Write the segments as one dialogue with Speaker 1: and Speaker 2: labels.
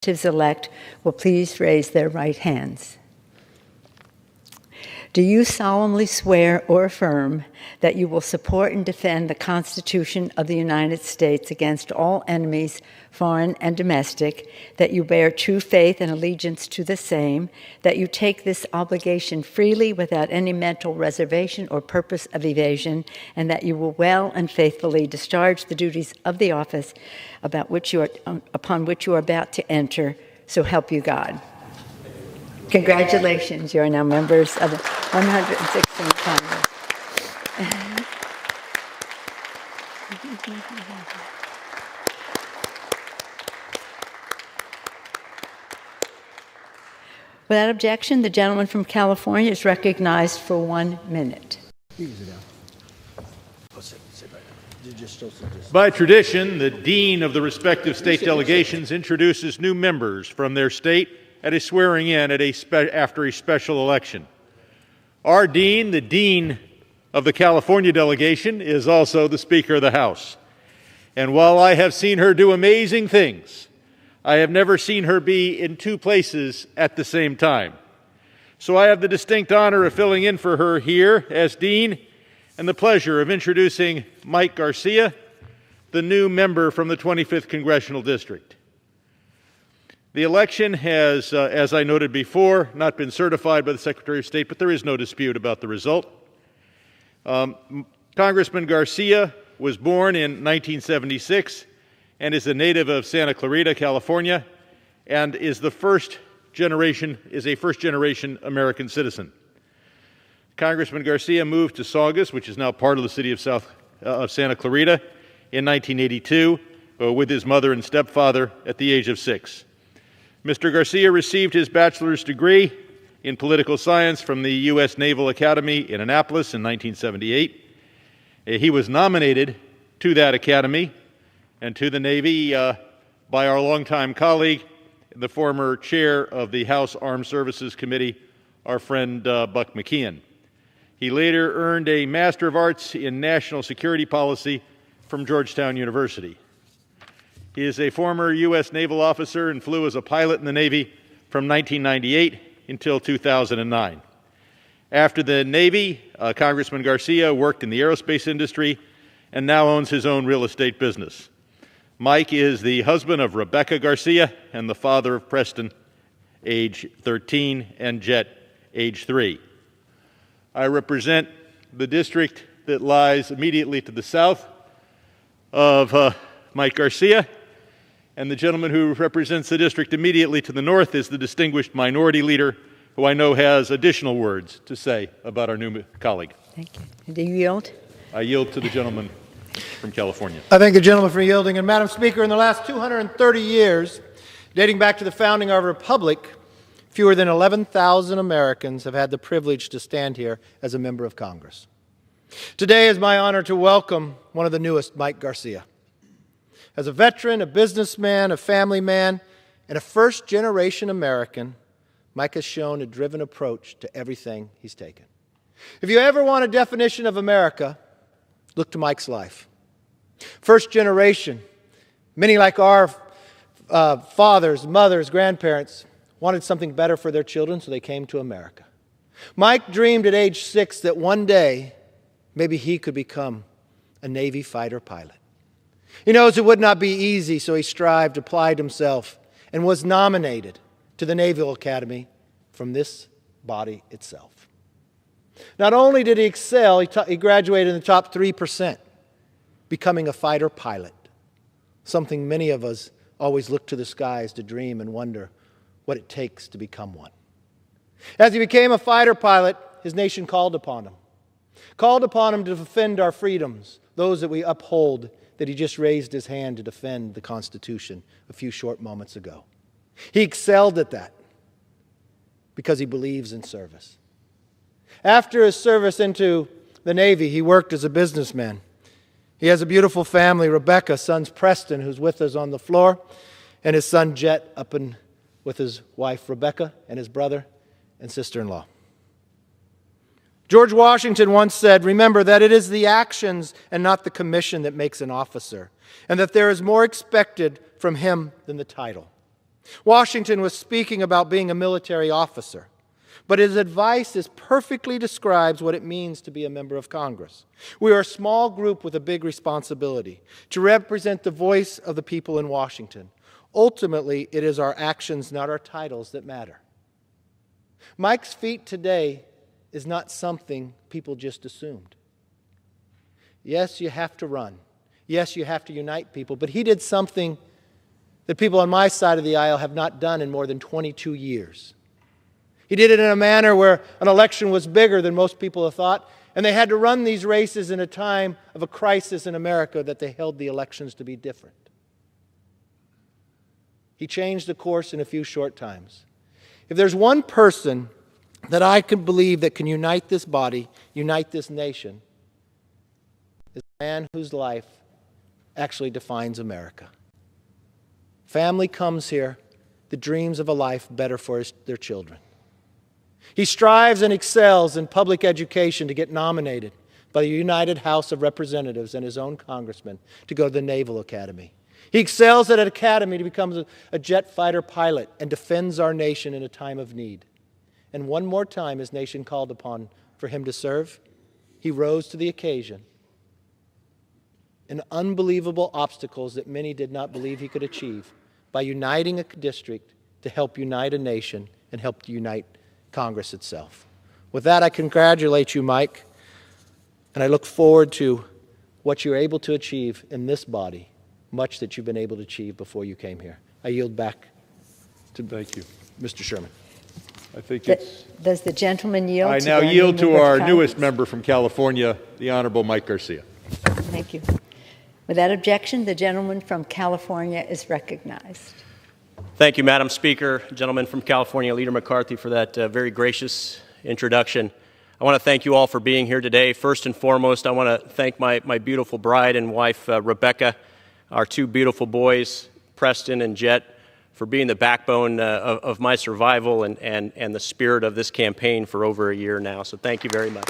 Speaker 1: Representatives-elect will please raise their right hands. Do you solemnly swear or affirm that you will support and defend the Constitution of the United States against all enemies, foreign and domestic, that you bear true faith and allegiance to the same, that you take this obligation freely without any mental reservation or purpose of evasion, and that you will well and faithfully discharge the duties of the office upon which you are about to enter, so help you God? Congratulations, you are now members of the 116th Congress. Without objection, the gentleman from California is recognized for 1 minute.
Speaker 2: By tradition, the dean of the respective state delegations introduces new members from their state at a swearing-in after a special election. Our dean, the dean of the California delegation, is also the Speaker of the House. And while I have seen her do amazing things, I have never seen her be in two places at the same time. So I have the distinct honor of filling in for her here as dean, and the pleasure of introducing Mike Garcia, the new member from the 25th Congressional District. The election has, as I noted before, not been certified by the Secretary of State, but there is no dispute about the result. Congressman Garcia was born in 1976 and is a native of Santa Clarita, California, and is a first-generation American citizen. Congressman Garcia moved to Saugus, which is now part of the city of Santa Clarita, in 1982 with his mother and stepfather at the age of 6. Mr. Garcia received his bachelor's degree in political science from the U.S. Naval Academy in Annapolis in 1978. He was nominated to that academy and to the Navy by our longtime colleague, the former chair of the House Armed Services Committee, our friend Buck McKeon. He later earned a Master of Arts in National Security Policy from Georgetown University. He is a former U.S. naval officer and flew as a pilot in the Navy from 1998 until 2009. After the Navy, Congressman Garcia worked in the aerospace industry and now owns his own real estate business. Mike is the husband of Rebecca Garcia and the father of Preston, age 13, and Jet, age 3. I represent the district that lies immediately to the south of Mike Garcia, and the gentleman who represents the district immediately to the north is the distinguished minority leader, who I know has additional words to say about our new colleague.
Speaker 1: Thank you. Do you yield?
Speaker 2: I yield to the gentleman from California.
Speaker 3: I thank the gentleman for yielding. And Madam Speaker, in the last 230 years, dating back to the founding of our republic, fewer than 11,000 Americans have had the privilege to stand here as a member of Congress. Today is my honor to welcome one of the newest, Mike Garcia. As a veteran, a businessman, a family man, and a first-generation American, Mike has shown a driven approach to everything he's taken. If you ever want a definition of America, look to Mike's life. First generation, many like our fathers, mothers, grandparents wanted something better for their children, so they came to America. Mike dreamed at age 6 that one day, maybe he could become a Navy fighter pilot. He knows it would not be easy, so he strived, applied himself, and was nominated to the Naval Academy from this body itself. Not only did he excel, he graduated in the top 3%, becoming a fighter pilot, something many of us always look to the skies to dream and wonder what it takes to become one. As he became a fighter pilot, his nation called upon him to defend our freedoms, those that we uphold, that he just raised his hand to defend the Constitution a few short moments ago. He excelled at that because he believes in service. After his service into the Navy, he worked as a businessman. He has a beautiful family, Rebecca, sons Preston, who's with us on the floor, and his son Jet up with his wife Rebecca and his brother and sister-in-law. George Washington once said, "Remember that it is the actions and not the commission that makes an officer, and that there is more expected from him than the title." Washington was speaking about being a military officer, but his advice perfectly describes what it means to be a member of Congress. We are a small group with a big responsibility to represent the voice of the people in Washington. Ultimately, it is our actions, not our titles, that matter. Mike's feat today is not something people just assumed. Yes, you have to run. Yes, you have to unite people, but he did something that people on my side of the aisle have not done in more than 22 years. He did it in a manner where an election was bigger than most people have thought, and they had to run these races in a time of a crisis in America that they held the elections to be different. He changed the course in a few short times. If there's one person that I can believe that can unite this body, unite this nation, is a man whose life actually defines America. Family comes here that dreams of a life better for their children. He strives and excels in public education to get nominated by the United House of Representatives and his own congressman to go to the Naval Academy. He excels at an academy to become a jet fighter pilot and defends our nation in a time of need. And one more time his nation called upon for him to serve, he rose to the occasion in unbelievable obstacles that many did not believe he could achieve by uniting a district to help unite a nation and help to unite Congress itself. With that, I congratulate you, Mike, and I look forward to what you're able to achieve in this body, much that you've been able to achieve before you came here. I yield back to
Speaker 2: Thank you.
Speaker 3: Mr. Sherman.
Speaker 2: I think it's...
Speaker 1: Does the gentleman yield?
Speaker 2: I
Speaker 1: to
Speaker 2: now
Speaker 1: the
Speaker 2: yield to
Speaker 1: member of
Speaker 2: our
Speaker 1: Congress?
Speaker 2: newest member from California, the Honorable Mike Garcia.
Speaker 1: Thank you. Without objection, the gentleman from California is recognized.
Speaker 4: Thank you, Madam Speaker. Gentleman from California, Leader McCarthy, for that very gracious introduction. I want to thank you all for being here today. First and foremost, I want to thank my beautiful bride and wife, Rebecca, our two beautiful boys, Preston and Jet, for being the backbone of my survival and the spirit of this campaign for over a year now. So thank you very much.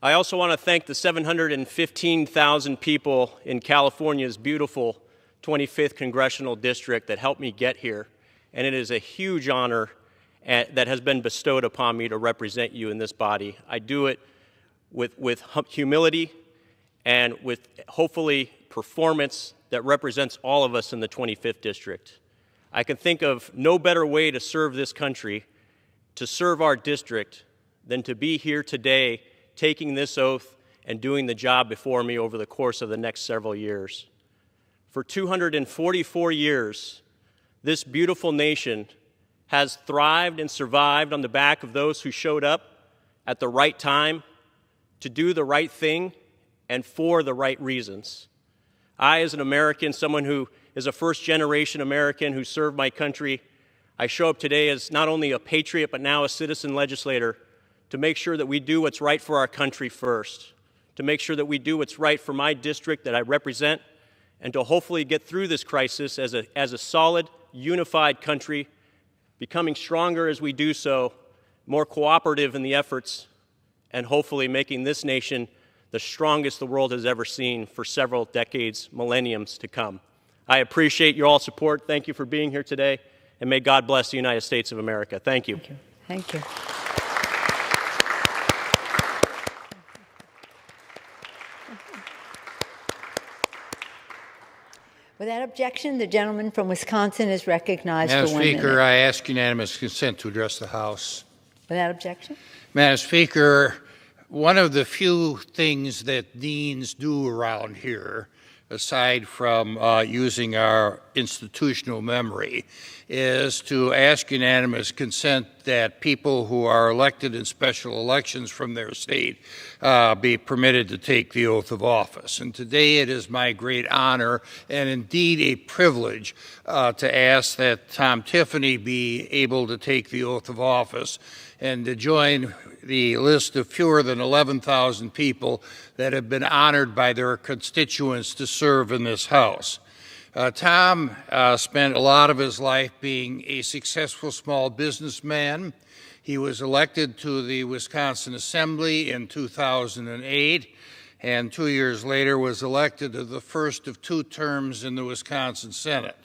Speaker 4: I also want to thank the 715,000 people in California's beautiful 25th Congressional District that helped me get here, and it is a huge honor that has been bestowed upon me to represent you in this body. I do it with humility and with, hopefully, performance that represents all of us in the 25th District. I can think of no better way to serve this country, to serve our district, than to be here today taking this oath and doing the job before me over the course of the next several years. For 244 years, this beautiful nation has thrived and survived on the back of those who showed up at the right time to do the right thing and for the right reasons. I, as an American, someone who is a first-generation American who served my country, I show up today as not only a patriot but now a citizen legislator to make sure that we do what's right for our country first, to make sure that we do what's right for my district that I represent, and to hopefully get through this crisis as a solid, unified country, becoming stronger as we do so, more cooperative in the efforts, and hopefully making this nation the strongest the world has ever seen for several decades, millenniums to come. I appreciate your all support. Thank you for being here today, and may God bless the United States of America. Thank you.
Speaker 1: Thank you. Thank you. Without objection, the gentleman from Wisconsin is recognized for 1 minute.
Speaker 5: Madam Speaker, I ask unanimous consent to address the House.
Speaker 1: Without objection.
Speaker 5: Madam Speaker, one of the few things that deans do around here, aside from using our institutional memory, is to ask unanimous consent that people who are elected in special elections from their state be permitted to take the oath of office. And today it is my great honor and indeed a privilege to ask that Tom Tiffany be able to take the oath of office and to join the list of fewer than 11,000 people that have been honored by their constituents to serve in this House. Tom spent a lot of his life being a successful small businessman. He was elected to the Wisconsin Assembly in 2008, and 2 years later was elected to the first of 2 terms in the Wisconsin Senate.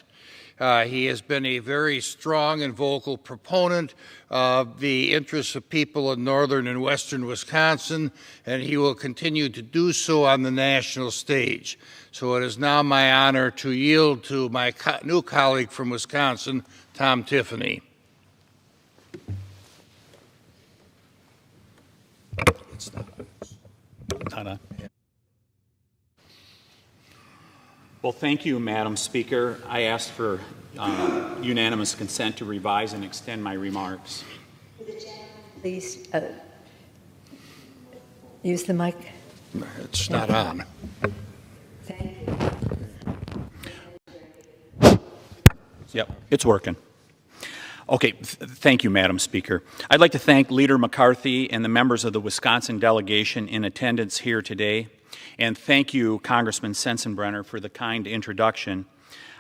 Speaker 5: He has been a very strong and vocal proponent of the interests of people in northern and western Wisconsin, and he will continue to do so on the national stage. So it is now my honor to yield to my new colleague from Wisconsin, Tom Tiffany.
Speaker 6: It's not on. Well, thank you, Madam Speaker. I ask for unanimous consent to revise and extend my remarks.
Speaker 1: Please use the mic.
Speaker 5: It's not on.
Speaker 1: Thank you.
Speaker 6: Yep, it's working. Okay, thank you, Madam Speaker. I'd like to thank Leader McCarthy and the members of the Wisconsin delegation in attendance here today. And thank you, Congressman Sensenbrenner, for the kind introduction.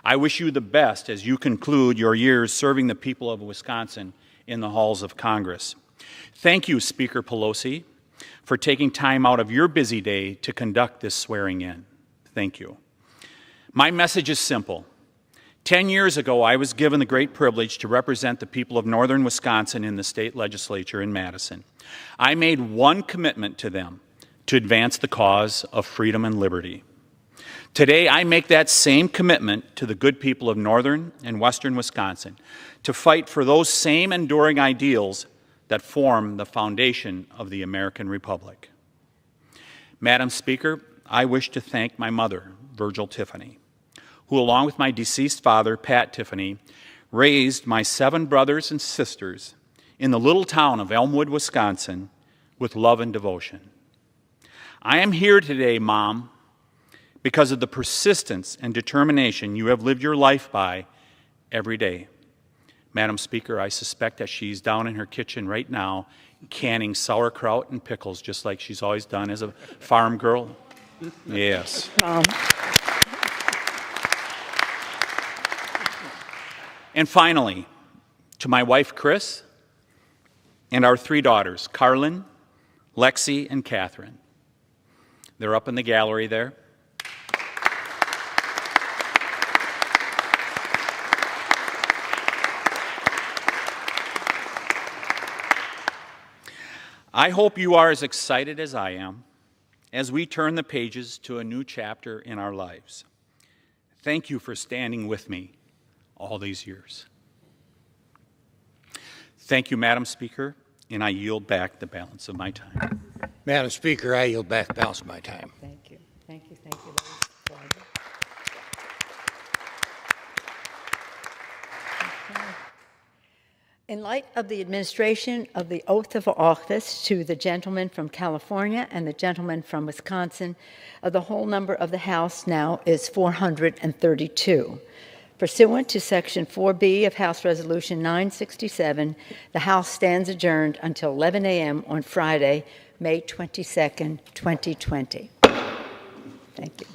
Speaker 6: I wish you the best as you conclude your years serving the people of Wisconsin in the halls of Congress. Thank you, Speaker Pelosi, for taking time out of your busy day to conduct this swearing-in. Thank you. My message is simple. 10 years ago, I was given the great privilege to represent the people of northern Wisconsin in the state legislature in Madison. I made one commitment to them: to advance the cause of freedom and liberty. Today, I make that same commitment to the good people of northern and western Wisconsin to fight for those same enduring ideals that form the foundation of the American Republic. Madam Speaker, I wish to thank my mother, Virgil Tiffany, who, along with my deceased father, Pat Tiffany, raised my 7 brothers and sisters in the little town of Elmwood, Wisconsin, with love and devotion. I am here today, Mom, because of the persistence and determination you have lived your life by every day. Madam Speaker, I suspect that she's down in her kitchen right now canning sauerkraut and pickles, just like she's always done as a farm girl. Yes. And finally, to my wife, Chris, and our 3 daughters, Carlin, Lexi, and Catherine. They're up in the gallery there. I hope you are as excited as I am as we turn the pages to a new chapter in our lives. Thank you for standing with me all these years. Thank you, Madam Speaker, and I yield back the balance of my time.
Speaker 5: Madam Speaker, I yield back the balance of my time.
Speaker 1: Thank you. Thank you. Thank you. In light of the administration of the oath of office to the gentleman from California and the gentleman from Wisconsin, the whole number of the House now is 432. Pursuant to Section 4B of House Resolution 967, the House stands adjourned until 11 a.m. on Friday, May 22nd, 2020. Thank you.